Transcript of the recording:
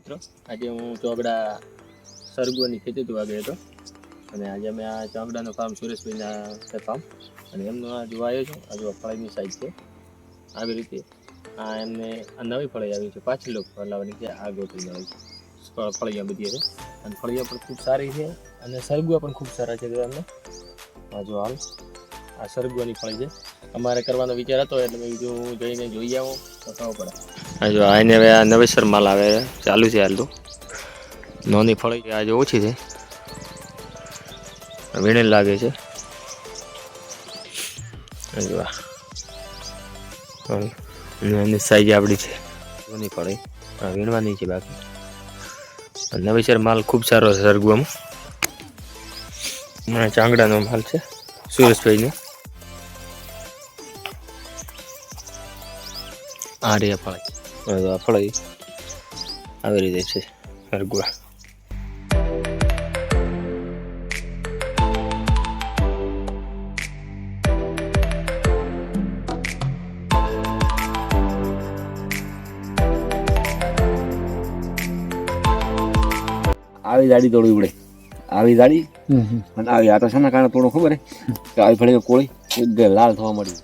મિત્રો, આજે હું ચોગડા સરગવાની ખેતી વાગે હતો અને આજે અમે આ ચોગડાનો ફાર્મ સુરેશભાઈના ફાર્મ અને એમનો આ જોવા આવ્યો છું. આ જો ફળીની સાઈઝ છે આવી રીતે. આ એમને આ નવી ફળી આવી છે, પાછી લોકો લાવવાની છે. આ ગોતરીને આવી છે ફળિયા બધી છે અને ફળિયા પણ ખૂબ સારી છે અને સરગવા પણ ખૂબ સારા છે. એમને આ જો હાલ આ સરગવાની ફળી છે. અમારે કરવાનો વિચાર હતો એટલે મેં કીધું હું જઈને જોઈ આવું તો ખબર પડે. આ જો આને હવે આ નવેસર માલ આવે ચાલુ છે. હાલ તો નાની ફળી આજે ઓછી છે, વીણેલ લાગે છે. એની સાઈઝ આપણી છે, નાની ફળી વીણવાની છે. બાકી નવેસર માલ ખૂબ સારો છે. સરગવામાં ચાંગડાનો માલ છે સુરેશભાઈનો. આ રે ફળી આવી રીતે છે સરગવા. આવી દાડી તોડવી પડે, આવી દાડી અને આવી આ તો શાના કારણે તોડો ખબર હે કે આવી ફળી કોળી લાલ થવા મળી.